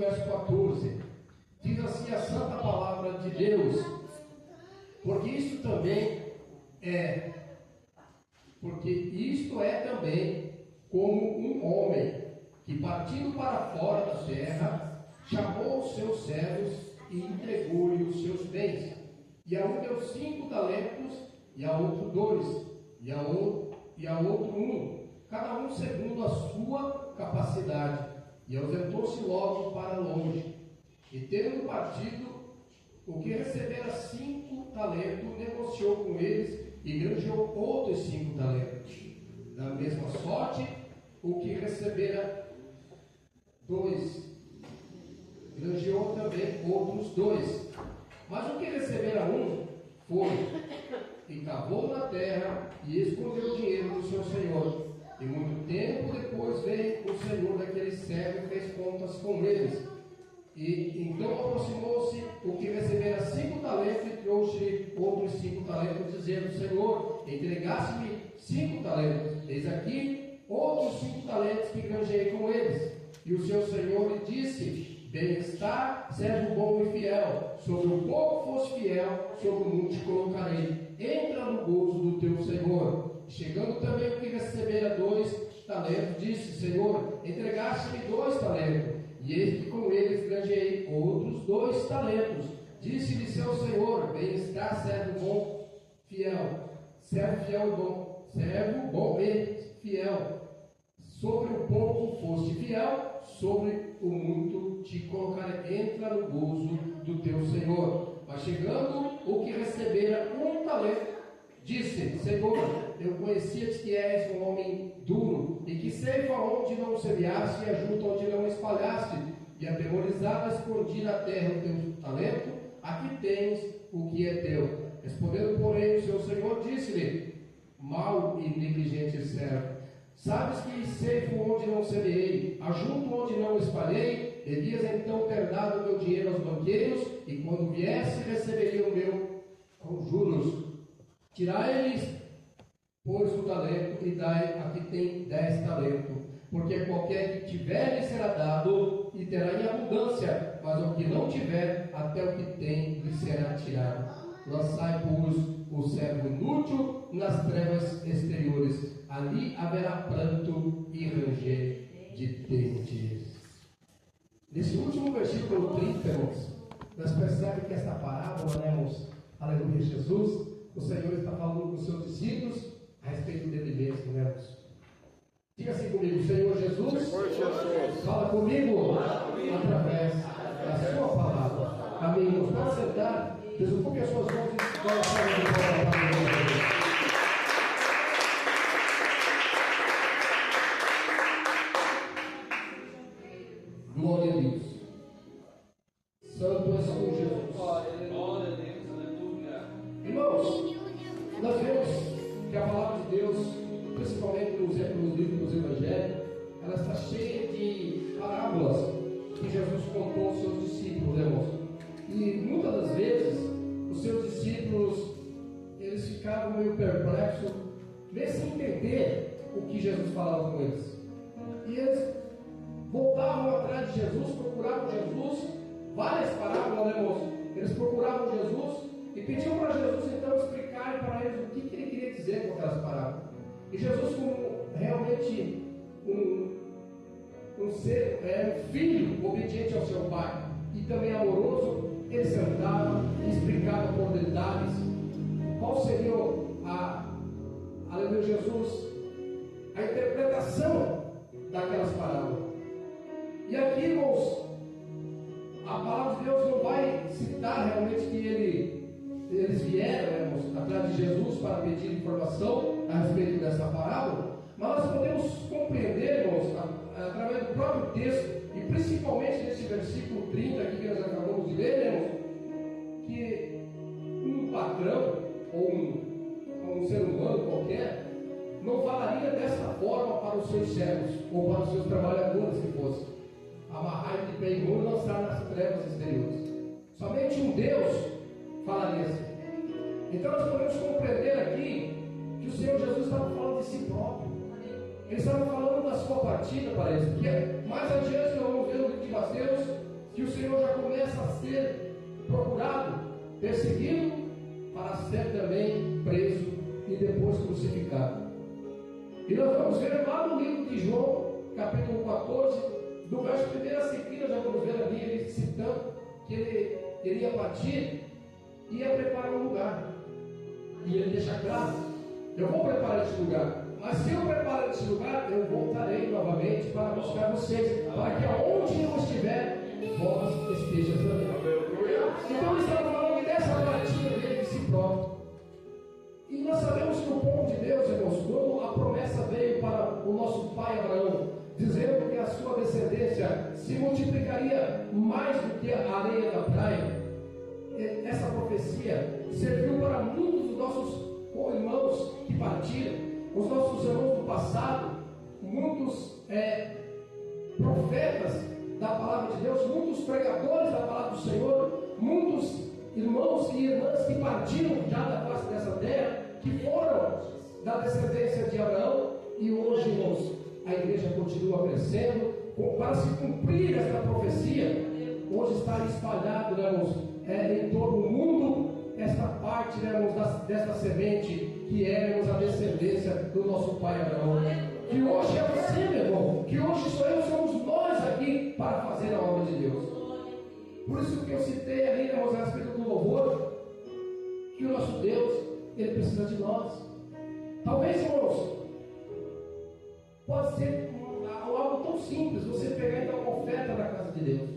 verso 14. Diz assim a santa palavra de Deus: porque isto é também como um homem que, partindo para fora da terra, chamou os seus servos e entregou-lhe os seus bens. E a um deu 5 talentos, e a outro 2, e a outro 1, cada um segundo a sua capacidade. E ausentou-se logo para longe. E tendo partido, o que recebera 5 talentos, negociou com eles e granjeou outros 5 talentos. Da mesma sorte, o que recebera 2, granjeou também outros 2. Mas o que recebera 1, foi e cavou na terra e escondeu o dinheiro do seu senhor. E muito tempo depois veio o senhor daquele servo e fez contas com eles. E então aproximou-se o que recebera 5 talentos e trouxe outros 5 talentos, dizendo: Senhor, entregaste-me 5 talentos, eis aqui outros 5 talentos que granjeei com eles. E o seu senhor lhe disse: Bem está, servo bom e fiel, sobre o pouco foste fiel, sobre o muito te colocarei, entra no gozo do teu senhor. Chegando também o que recebera 2 talentos, disse: Senhor, entregaste-me 2 talentos, e eis que com eles granjeei outros 2 talentos. Disse-lhe seu senhor: Bem está, servo bom, fiel, servo fiel e bom, servo bom e fiel. Sobre o pouco foste fiel, sobre o muito te colocarei, entra no gozo do teu senhor. Mas chegando o que recebera 1 talento, disse: Senhor, eu conhecia-te que és um homem duro, e que ceifa onde não semeaste e ajuda onde não espalhaste, e atemorizado escondi na terra o teu talento, aqui tens o que é teu. Respondendo, porém, o seu senhor disse-lhe: Mau e negligente servo, sabes que ceifo onde não semeei, ajunto onde não espalhei, devias então ter dado o meu dinheiro aos banqueiros, e quando viesse receberia o meu com juros. Tirai-lhes, pois, o talento, e dai a que tem 10 talentos, porque qualquer que tiver lhe será dado, e terá em abundância, mas o que não tiver, até o que tem lhe será tirado. Lançai, pois, o servo inútil nas trevas exteriores, ali haverá pranto e ranger de dentes. Nesse último versículo 30, irmãos, nós percebemos que esta parábola, né, irmãos, aleluia, Jesus, o Senhor está falando com os seus discípulos a respeito dele mesmo, né, irmãos? Diga assim comigo: Senhor Jesus, fala comigo através da sua palavra. Amém, irmãos? Pode sentar, desocupe as suas mãos e coloque a palavra de Deus. Glória a Deus. Santo és tu, Jesus. Glória a Deus, aleluia. Irmãos, nós vemos que a palavra de Deus, principalmente nos livros dos Evangelhos, ela está cheia de parábolas que Jesus contou aos seus discípulos, irmãos. E muitas das vezes, os seus discípulos, eles ficavam meio perplexos, meio sem entender o que Jesus falava com eles. E eles voltavam atrás de Jesus, procuravam Jesus, várias parábolas, né, irmãos? Eles procuravam Jesus e pediam para Jesus então explicar para eles o que ele queria dizer com aquelas parábolas. E Jesus, como realmente um filho obediente ao seu pai e também amoroso, ele sentava e explicava por detalhes qual seria aleluia, Jesus, a interpretação daquelas parábolas. E aqui, irmãos, a palavra de Deus não vai citar realmente que eles vieram, irmãos, atrás de Jesus para pedir informação a respeito dessa parábola, mas nós podemos compreender, irmãos, através do próprio texto, e principalmente nesse versículo 30 aqui que nós acabamos de ler, irmãos, que um patrão ou um ser humano qualquer não falaria dessa forma para os seus servos ou para os seus trabalhadores, se fosse amarrar de pé e mão e lançar nas trevas exteriores. Somente um Deus falaria assim. Então nós podemos compreender aqui que o Senhor Jesus estava falando de si próprio. Ele estava falando da sua partida para eles. Porque mais adiante nós vamos ver no livro de Mateus, que o Senhor já começa a ser procurado, perseguido, para ser também preso e depois crucificado. E nós vamos ver lá no livro de João, capítulo 14, do verso 1 a seguir, já vamos ver ali ele citando que ele iria partir e ia preparar um lugar. E ele deixa claro: eu vou preparar esse lugar, mas se eu preparar esse lugar, eu voltarei novamente para buscar vocês, para que aonde eu estiver, vós estejam também. Então ele está falando dessa partida dele de si próprio. E nós sabemos que o povo de Deus, irmãos, quando a promessa veio para o nosso pai Abraão, dizendo que a sua descendência se multiplicaria mais do que a areia da praia, essa profecia serviu para muitos dos nossos irmãos que partiram, os nossos irmãos do passado, muitos profetas da palavra de Deus, muitos pregadores da palavra do Senhor, muitos irmãos e irmãs que partiram já da face dessa terra, que foram da descendência de Abraão, e hoje, irmãos, a igreja continua crescendo. Para se cumprir essa profecia, hoje está espalhado, né, irmãos, em todo o mundo, esta parte, né, irmãos, desta semente que é, irmãos, a descendência do nosso pai Abraão. Que hoje é você, meu irmão, que hoje somos nós aqui para fazer a obra de Deus. Por isso que eu citei ali, irmãos, a respeito do louvor, que o nosso Deus, Ele precisa de nós. Talvez, irmãos, pode ser algo tão simples, você pegar e dar uma oferta na casa de Deus.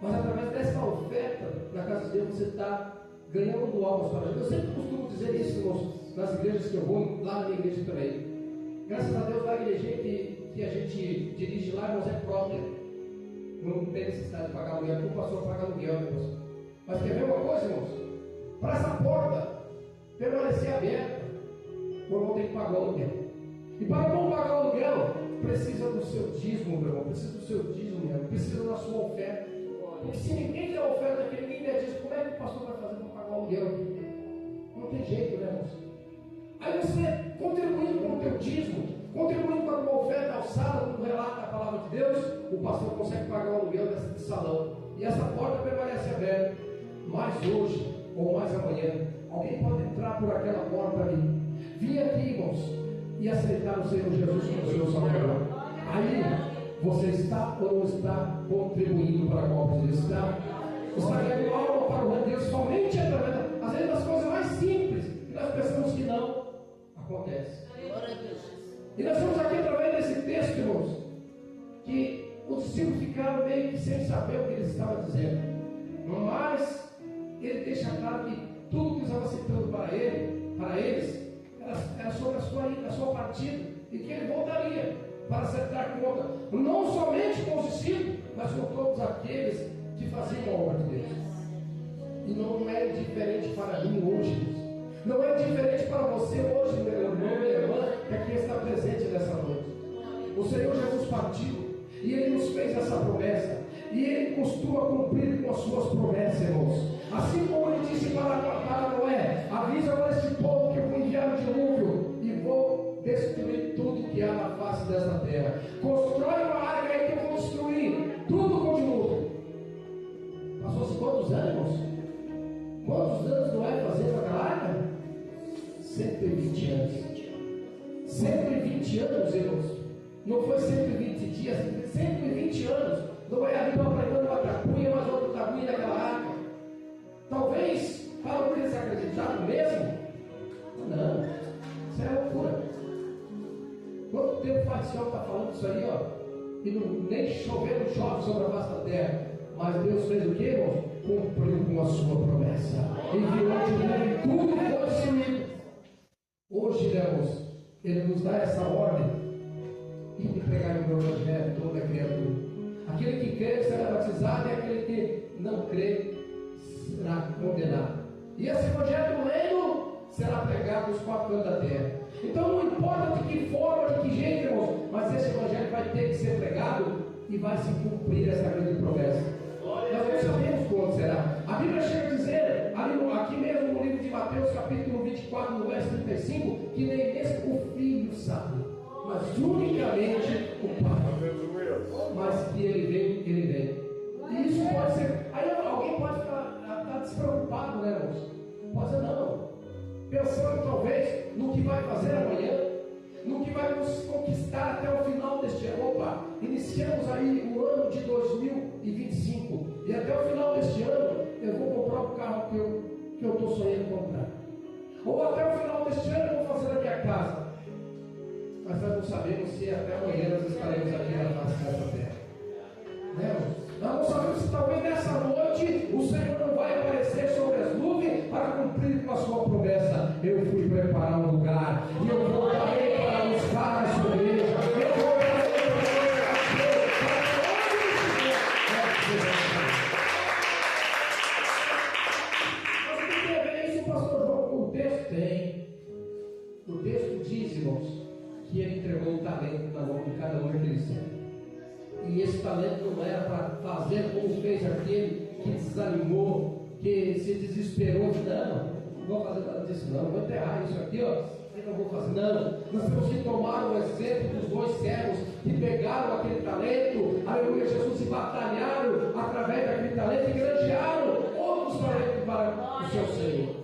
Mas através dessa oferta na casa de Deus, você está ganhando almas para Deus. Eu sempre costumo dizer isso, irmãos, nas igrejas que eu vou, lá na minha igreja também. Graças a Deus, lá a igreja que a gente dirige lá, irmãos, é própria. Não tem necessidade de pagar aluguel, porque o pastor paga aluguel, irmãos. Mas quer ver uma coisa, irmãos? Para essa porta permanecer aberta, o irmão tem que pagar o aluguel. E para não pagar o aluguel, precisa do seu dízimo, meu irmão. Precisa do seu dízimo, meu irmão. Precisa da sua oferta. Porque se ninguém der oferta aqui, ninguém der dízimo, como é que o pastor vai fazer para pagar o aluguel aqui? Não tem jeito, né, irmãos? Aí você, contribuindo com o teu dízimo, contribuindo com uma oferta alçada, como relata a palavra de Deus, o pastor consegue pagar o aluguel desse salão. E essa porta permanece aberta. Mas hoje, ou mais amanhã, alguém pode entrar por aquela porta ali, vir aqui, irmãos, e aceitar o Senhor Jesus como seu Salvador. Aí, você está ou não está contribuindo para a obra de Deus? Está ganhando alma para o reino de Deus somente através, às vezes, das coisas mais simples, que nós pensamos que não acontece. E nós estamos aqui através desse texto, irmãos, que os discípulos ficaram meio que sem saber o que ele estava dizendo. Mas ele deixa claro que tudo que estava citando para eles, era sobre a sua partida, e que ele voltaria para acertar conta, não somente com os discípulos, mas com todos aqueles que faziam a obra de Deus. E não é diferente para mim hoje, não é diferente para você hoje, meu irmão, minha irmã, que aqui está presente nessa noite. O Senhor Jesus partiu, e Ele nos fez essa promessa, e Ele costuma cumprir com as suas promessas, irmãos. Assim como Ele disse para Noé: avisa para este povo que eu vou enviar o dilúvio e vou destruir tudo que há na face desta terra. Constrói uma arca aí que eu vou destruir tudo com dilúvio. Passou-se quantos anos, irmãos? Quantos anos Noé fazendo aquela arca? 120 anos. 120 anos, irmãos. Não foi 120 dias, 120 anos. Noé ali pregando uma tabuinha, mas outra tabuinha daquela arca. Talvez, para eles acreditaram mesmo? Não, isso é loucura. Quanto tempo faz o Senhor está falando isso aí, ó? E não, nem chover não chove sobre a face da terra. Mas Deus fez o que, irmãos? Cumpriu com a sua promessa. Enviou o dilúvio e tudo foi destruído. Hoje, irmãos, Ele nos dá essa ordem e de pregar o Evangelho toda criatura. Aquele que crê será batizado, e aquele que não crê será condenado. E esse Evangelho do reino será pregado nos quatro cantos da terra. Então não importa de que forma, de que jeito, irmãos, mas esse Evangelho vai ter que ser pregado e vai se cumprir essa grande promessa. Nós não sabemos quando será. A Bíblia chega a dizer, aqui mesmo no livro de Mateus, capítulo 24, no verso 35, que nem mesmo o Filho sabe, mas unicamente o Pai. Mas que Ele vem. E isso pode ser. Aí alguém pode estar despreocupado, né, irmãos? Pode dizer, não. Pensando talvez no que vai fazer amanhã, no que vai nos conquistar até o final deste ano. Opa, iniciamos aí o ano de 2025. E até o final deste ano eu vou comprar o carro que eu estou sonhando comprar. Ou até o final deste ano eu vou fazer na minha casa. Mas nós não sabemos se até amanhã nós estaremos aqui na face dessa terra. Né? Nós não sabemos se talvez nessa noite o Senhor não vai aparecer sobre as nuvens para cumprir com a sua promessa. Eu fui preparar um lugar e eu voltarei para buscar a sua igreja. Eu voltarei Mas o que tem a ver isso, pastor João? O texto tem. O texto diz, irmãos, que ele entregou um talento na mão de cada um daqueles servos. E esse talento não era para fazer como fez aquele que desanimou, que se desesperou. Não vou fazer nada disso, não vou enterrar isso aqui, ó. Eu não vou fazer, não. Nós temos que tomar o exemplo dos dois servos que pegaram aquele talento, aleluia, Jesus, e batalharam através daquele talento e granjearam outros talentos para o seu Senhor,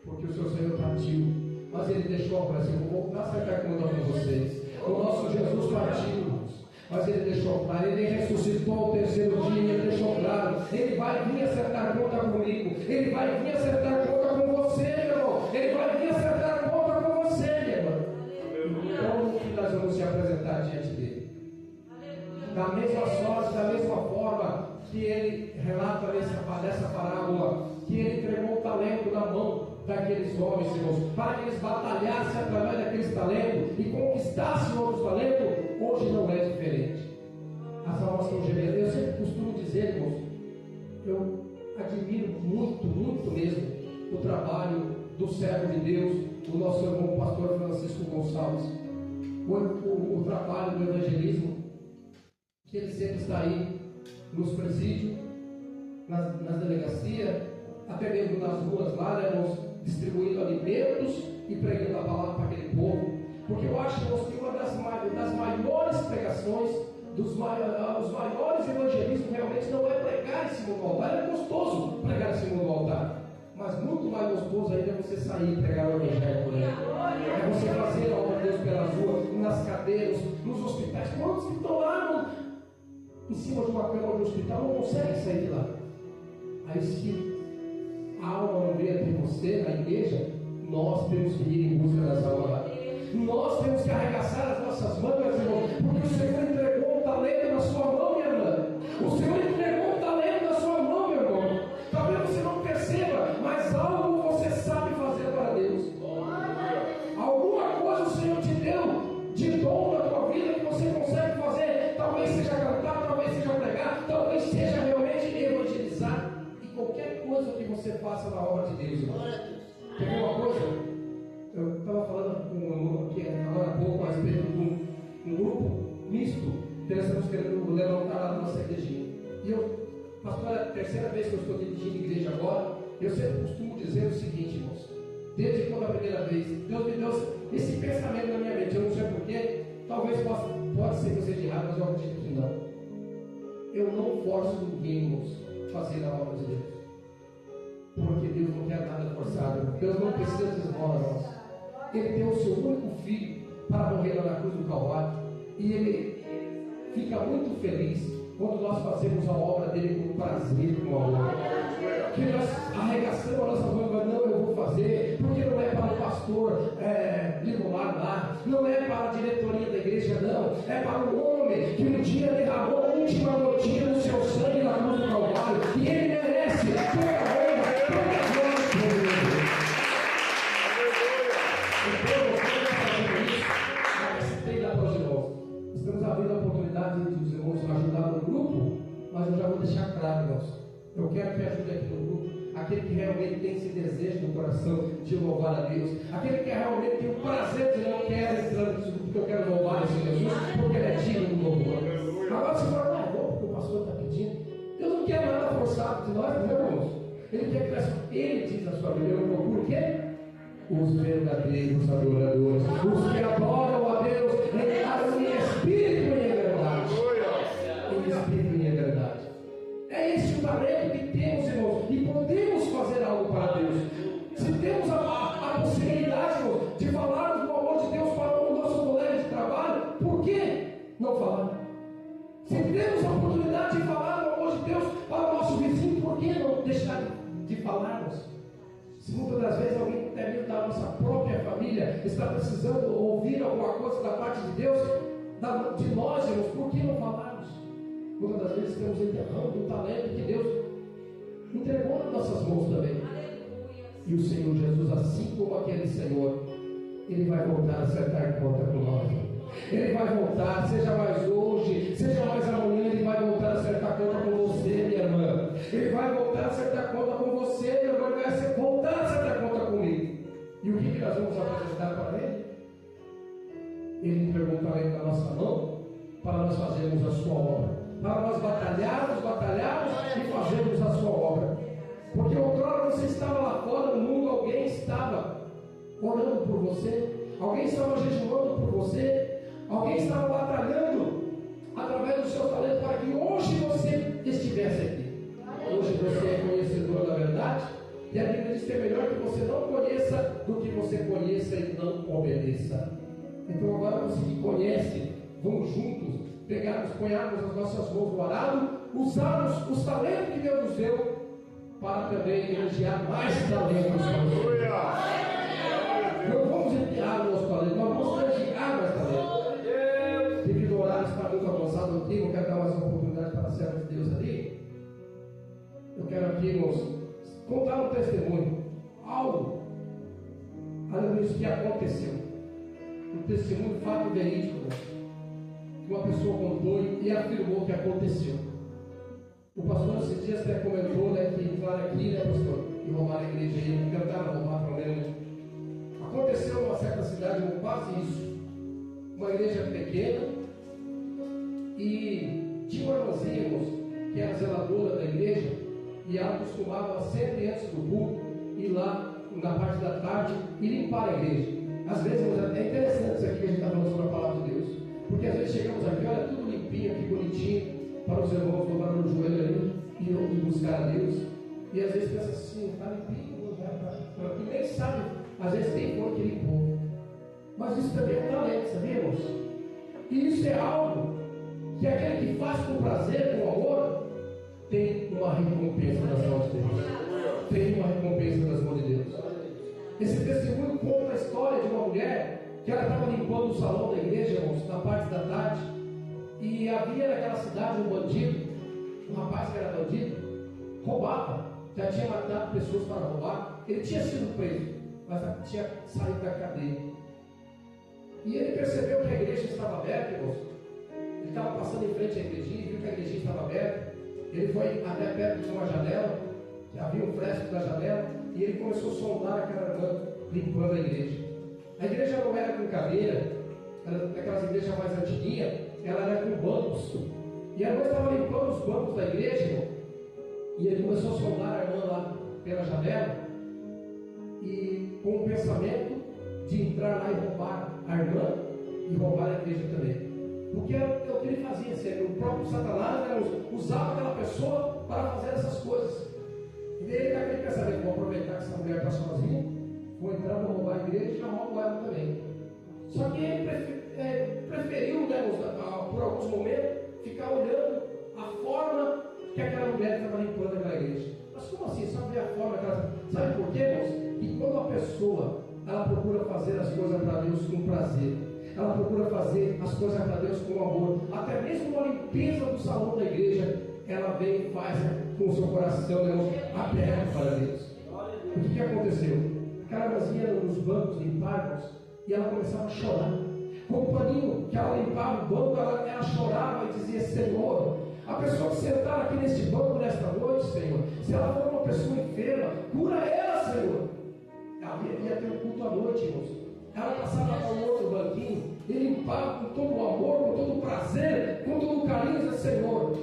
porque o seu Senhor partiu, mas ele deixou para si. Eu vou voltar a acertar conta com vocês. O nosso Jesus partiu, mas ele deixou claro, ele ressuscitou o terceiro dia, ele deixou claro, ele vai vir acertar conta comigo, ele vai vir acertar conta com você, meu irmão, ele vai vir acertar conta com você, meu irmão. Então, que nós vamos se apresentar diante dele? Da mesma sorte, da mesma forma que ele relata nessa parábola, que ele entregou o talento na mão daqueles homens, irmãos, para que eles batalhassem através daqueles talentos e conquistassem outros talentos. Hoje não é diferente. As almas estão gemendo. Eu sempre costumo dizer, irmãos, eu admiro muito, muito mesmo o trabalho do servo de Deus, o nosso irmão pastor Francisco Gonçalves, o trabalho do evangelismo, que ele sempre está aí nos presídios, nas delegacias, até mesmo nas ruas lá, né, irmãos, distribuindo alimentos e pregando a palavra para aquele povo. Porque eu acho que uma das maiores pregações, os maiores evangelismos realmente não é pregar em cima do altar. É gostoso pregar em cima do altar, mas muito mais gostoso ainda é você sair e pregar o evangelho. É você fazer a obra de Deus pelas ruas, nas cadeiras, nos hospitais. Quantos que estão lá em cima de uma cama de hospital não conseguem sair de lá? Aí se a alma não veio até você na igreja, nós temos que ir em busca das almas lá. Nós temos que arregaçar as nossas mangas, irmão, porque o Senhor entregou um talento na sua mão, minha irmã. O Senhor entregou um talento na sua mão, meu irmão. Talvez você não perceba, mas algo você sabe fazer para Deus. Alguma coisa o Senhor te deu de dom na tua vida que você consegue fazer. Talvez seja cantar, talvez seja pregar, talvez seja realmente evangelizar. E qualquer coisa que você faça na obra de Deus, irmão. Quer ver uma coisa? Eu estava falando com um irmão aqui agora há pouco a respeito de um grupo misto que nós estamos querendo levantar lá na nossa igrejinha. E eu, pastor, é a terceira vez que eu estou dirigindo a igreja agora. Eu sempre costumo dizer o seguinte, irmãos, desde quando a primeira vez, Deus me deu esse pensamento na minha mente. Eu não sei porquê, talvez pode ser que eu seja errado, mas eu acredito que não. Eu não forço ninguém, irmãos, a fazer a obra de Deus, porque Deus não quer nada forçado. Deus não precisa de esmola nossa. Ele deu o seu único filho para morrer lá na cruz do Calvário, e ele fica muito feliz quando nós fazemos a obra dele com prazer, com amor, que nós arregaçamos a nossa mão. Não, eu vou fazer, porque não é para o pastor Ligolar lá, não é para a diretoria da igreja, não, é para o homem que um dia derramou a última gotinha do seu sangue na cruz do Calvário, e ele merece toda a honra, toda a glória por ele. Estamos abrindo a oportunidade dos irmãos ajudar no grupo, mas eu já vou deixar claro, irmãos, eu quero que ajude aqui no grupo aquele que realmente tem esse desejo no coração de louvar a Deus, aquele que realmente tem o prazer de não quero entrar nesse grupo, porque eu quero louvar esse Jesus, porque ele é digno do louvor. Agora você fala, não, vou porque o pastor está pedindo. Deus não quer nada forçado de nós, meu irmãos. Ele quer que ele diz na sua Bíblia, eu procuro o quê? Os verdadeiros adoradores, os que adoram a Deus em espírito e em verdade. Em espírito e em verdade. talento que temos, irmãos, e podemos fazer algo para Deus. Se temos a possibilidade, irmãos, de falarmos do amor de Deus para o nosso colega de trabalho, por que não falar? Se temos a oportunidade de falar do amor de Deus para o nosso vizinho, por que não deixar de falarmos? Se muitas das vezes alguém até mesmo da nossa própria família está precisando ouvir alguma coisa da parte de Deus, de nós, irmãos, por que não falarmos? Muitas das vezes estamos enterrando o talento que Deus entregou nas nossas mãos também. E o Senhor Jesus, assim como aquele Senhor, Ele vai voltar a acertar conta com nós. Ele vai voltar, seja mais hoje, seja mais amanhã, Ele vai voltar a acertar conta com você, minha irmã. Ele vai voltar a acertar conta com você, meu irmão. Ele vai voltar a acertar conta comigo. E o que nós vamos apresentar para Ele? Ele entregou o talento na nossa mão para nós fazermos a sua obra, para nós batalharmos e fazermos a sua obra. Porque outrora você estava lá fora no mundo, alguém estava orando por você, alguém estava jejuando por você, alguém estava batalhando através do seu talento para que hoje você estivesse aqui. Hoje você é conhecedor da verdade, e a Bíblia diz que é melhor que você não conheça do que você conheça e não obedeça. Então agora você que conhece, vamos juntos ponharmos as nossas mãos no arado, usarmos os talentos que Deus nos deu para também elogiar mais talentos. Não vamos enterrar o nosso talento, nós vamos elogiar mais talentos. Devido ao horário está muito avançado aqui, eu quero dar mais uma oportunidade para a serva de Deus ali. Eu quero aqui, irmãos, contar um testemunho, algo, aleluia, que aconteceu. Um testemunho, fato verídico, que uma pessoa contou e afirmou que aconteceu. O pastor esses dias até comentou, né, que claro aqui, né, pastor, que roubaram a igreja aí, tentaram roubar também, né? Aconteceu numa certa cidade, quase isso, uma igreja pequena, e tinha uma irmãzinha, que era zeladora da igreja, e ela costumava sempre antes do culto ir lá na parte da tarde e limpar a igreja. Às vezes é interessante isso aqui que a gente está falando sobre a palavra de Deus, porque às vezes chegamos aqui, olha tudo limpinho aqui, bonitinho, para os irmãos dobrar no joelho aí e buscar a Deus, e às vezes pensa assim, está limpinho, e nem sabe, às vezes tem foi que limpou, mas isso também é um talento, sabia, irmãos? E isso é algo que aquele que faz com prazer, com amor, tem uma recompensa das mãos de Deus. Tem uma recompensa das mãos de Deus. Esse testemunho conta a história de uma mulher que ela estava limpando o salão da igreja, irmãos, na parte da tarde, e havia naquela cidade um bandido, um rapaz que era bandido, roubava, já tinha matado pessoas para roubar, ele tinha sido preso, mas tinha saído da cadeia. E ele percebeu que a igreja estava aberta, irmãos. Ele estava passando em frente à igrejinha, viu que a igrejinha estava aberta. Ele foi até perto de uma janela, que havia um fresco da janela, e ele começou a sondar aquela irmã limpando a igreja. A igreja não era com cadeira, era daquelas igrejas mais antiguinhas, ela era com bancos. E a irmã estava limpando os bancos da igreja, irmão, e ele começou a sondar a irmã lá pela janela, e com o pensamento de entrar lá e roubar a irmã e roubar a igreja também. Porque é o que ele fazia, assim, o próprio Satanás, né, usava aquela pessoa para fazer essas coisas. E daí ele naquele pensamento, vou aproveitar que essa mulher está sozinha, vou entrar, vou roubar a igreja e já roubo ela também. Só que ele preferiu, né, por alguns momentos, ficar olhando a forma que aquela mulher estava limpando aquela igreja. Mas como assim? Só ver a forma que ela... Sabe por quê, irmãos? Que quando a pessoa ela procura fazer as coisas para Deus com prazer, ela procura fazer as coisas para Deus com amor, até mesmo uma limpeza do salão da igreja, ela vem e faz com o seu coração, irmãos, aberto para Deus. O que aconteceu? Aquela irmãzinha nos bancos limpados, e ela começava a chorar. Com o paninho que ela limpava o banco, ela chorava e dizia: Senhor, a pessoa que sentar aqui neste banco nesta noite, Senhor, se ela for uma pessoa enferma, cura ela, Senhor. Ela ia ter um culto à noite, irmãos. Ela passava para o outro banquinho e limpava com todo o amor, com todo o prazer, com todo o carinho, e dizia: Senhor,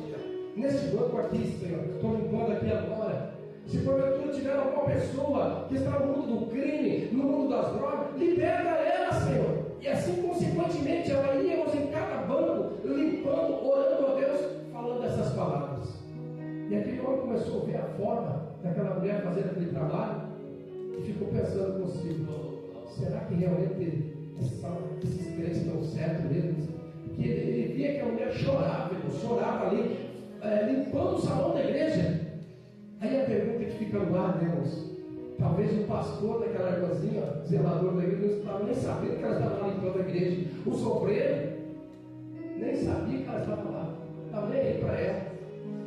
neste banco aqui, Senhor, estou limpando aqui agora. Se porventura tiver alguma pessoa que está no mundo do crime, no mundo das drogas, liberta ela, Senhor. E assim, consequentemente, ela ia em cada banco, limpando, orando a Deus, falando essas palavras. E aquele homem começou fazer aquele trabalho e ficou pensando consigo: será que realmente esses crentes estão certos mesmo? Porque ele via que a mulher chorava ali, limpando o salão da igreja. Aí a pergunta que fica no ar, né, irmãos? Talvez o pastor daquela irmãzinha, zelador da igreja, não estava nem sabendo que ela estava lá limpando a igreja. Os obreiros nem sabiam que ela estava lá, estava nem aí para ela.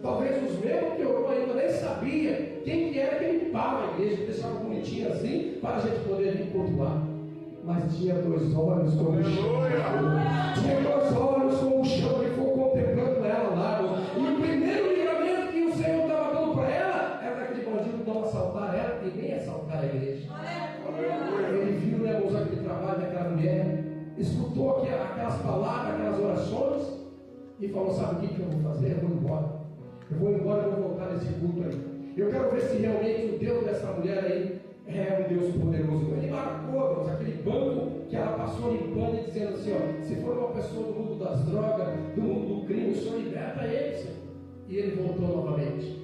Talvez os mesmos que orou ainda nem sabia quem que era que limpava a igreja, que deixava bonitinho assim, para a gente poder vir cultuar. Mas tinha 2 olhos como o chão. Tinha 2 olhos como o chão, e ficou contemplando ela lá. E o primeiro livramento que o Senhor estava dando para ela era daquele bandido não assaltar ela e nem assaltar a igreja. Ele viu, né, irmãos, aquele trabalho daquela mulher, escutou aquelas palavras, aquelas orações, e falou: sabe o que eu vou fazer? Eu vou embora. Eu vou embora e vou voltar nesse culto aí. Eu quero ver se realmente o Deus dessa mulher aí é um Deus poderoso. Ele marcou, irmãos, aquele banco que ela passou limpando e dizendo assim: ó, se for uma pessoa do mundo das drogas, do mundo do crime, o Senhor liberta ele, Senhor. E ele voltou novamente.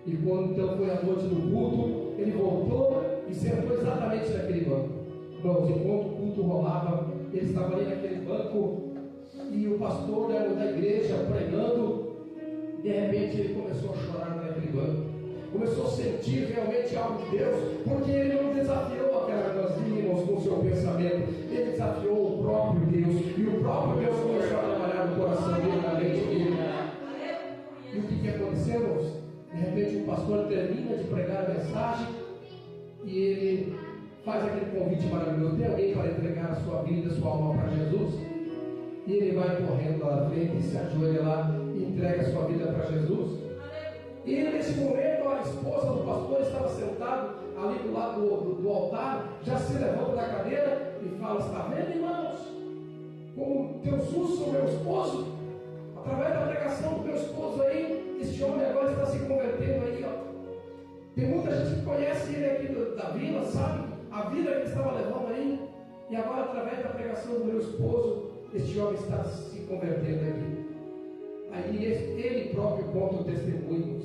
E quando então foi a noite do culto, ele voltou e sentou exatamente naquele banco. Irmãos, enquanto o culto rolava, ele estava ali naquele banco e o pastor da igreja pregando. De repente ele começou a chorar naquele banco, começou a sentir realmente algo de Deus, porque ele não desafiou aquela irmãzinha, irmãos, com o seu pensamento, ele desafiou o próprio Deus, e o próprio Deus começou a trabalhar no coração dele, na mente dele. E o que aconteceu, irmãos? De repente o pastor termina de pregar a mensagem e ele faz aquele convite maravilhoso: tem alguém para entregar a sua vida, a sua alma para Jesus? E ele vai correndo lá na frente e se ajoelha lá e entrega a sua vida para Jesus. E nesse momento a esposa do pastor estava sentada ali do lado do altar, já se levanta da cadeira e fala: está vendo, irmãos, como Deus usa o meu esposo? Através da pregação do meu esposo aí, este homem agora está se convertendo aí, ó. Tem muita gente que conhece ele aqui da vila, sabe a vida que ele estava levando aí, e agora através da pregação do meu esposo, este homem está se convertendo aqui. Aí ele próprio conta o testemunho,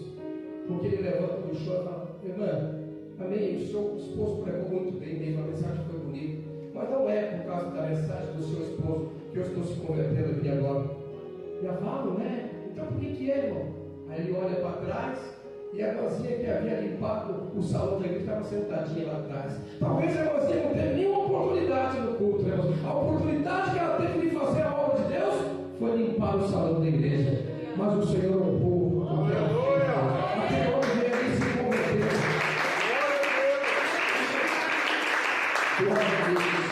porque ele levanta do chão e fala: irmã, amém, o seu esposo pregou muito bem mesmo, a mensagem foi bonita, mas não é por causa da mensagem do seu esposo que eu estou se convertendo aqui agora. Já falo, né? Então por que é, irmão? Aí ele olha para trás e a irmãzinha que havia limpado o salão da igreja estava sentadinha lá atrás. Talvez a irmãzinha não teve nenhuma oportunidade no culto, né? A oportunidade que ela teve de fazer a obra de Deus foi limpar o salão da igreja. Mas o Senhor honrou aquele homem veio ali se converter. Glória a Deus.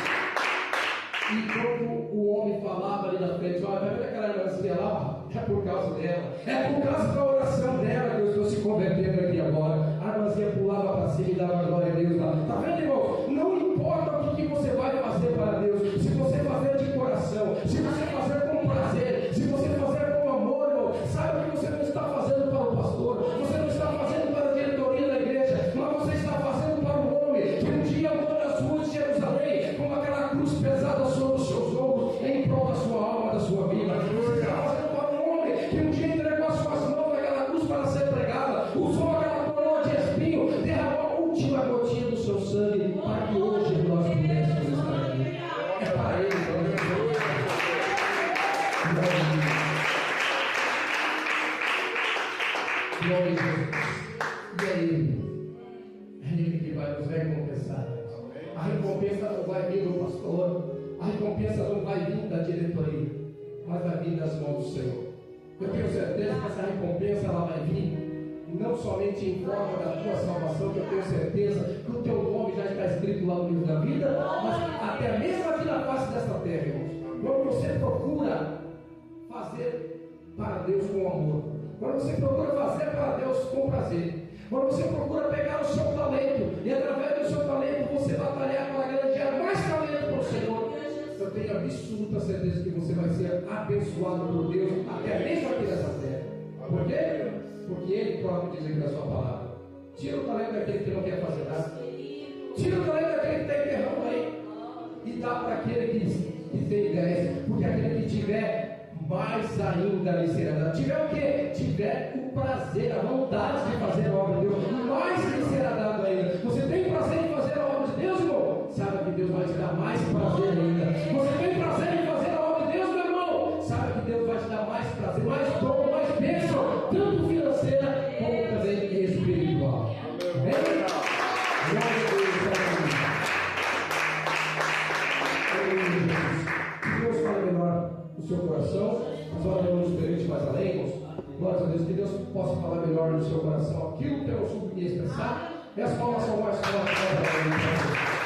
E quando o homem falava ali na frente: olha, vai ver aquela irmãzinha lá? É por causa dela, é por causa da oração dela que eu estou se convertendo aqui agora. A irmãzinha pulava para cima e dava glória a Deus lá. Está vendo, irmão? Não importa o que você vai fazer para Deus, se você fazer de coração, se você fazer com prazer, se você fazer com amor, irmão, saiba que você não está fazendo para o pastor, você não está fazendo para a diretoria da igreja, mas você está fazendo para o homem que um dia andou nas ruas de Jerusalém com aquela cruz pesada sobre os seus ombros em prol da sua alma, da sua vida. Você está fazendo para um homem que um dia entregou as suas mãos naquela cruz para ser pregada, usou aquela coroa de espinho, derramou a última gotinha do seu sangue para que hoje nós pudéssemos estar aqui. É para ele, glória a Deus. E é ele que vai nos recompensar. A recompensa não vai vir do pastor, a recompensa não vai vir da diretoria, mas vai vir das mãos do Senhor. Eu tenho certeza que essa recompensa ela vai vir não somente em forma da tua salvação, que eu tenho certeza que o teu nome já está escrito lá no livro da vida, mas até mesmo aqui na face desta terra, irmãos, quando você procura fazer para Deus com amor, quando você procura fazer para Deus com prazer, quando você procura pegar o seu talento e através do seu talento você batalhar para ganhar mais talento para o Senhor, eu tenho absoluta certeza que você vai ser abençoado por Deus até mesmo aqui nessa terra. Por quê? Porque Ele próprio diz aqui na sua palavra: tira o talento daquele que não quer fazer nada, tira o talento daquele que está enterrando aí e dá para aquele que tem ideias, porque aquele que tiver, mais ainda lhe será dado. Tiver o quê? Tiver o prazer, a vontade de fazer a obra de Deus, mais lhe será dado ainda. coração. Só Deus nos permite mais além, irmãos. Glória a Deus, que Deus possa falar melhor no seu coração aquilo que eu não soube me expressar. E as palmas são mais fortes.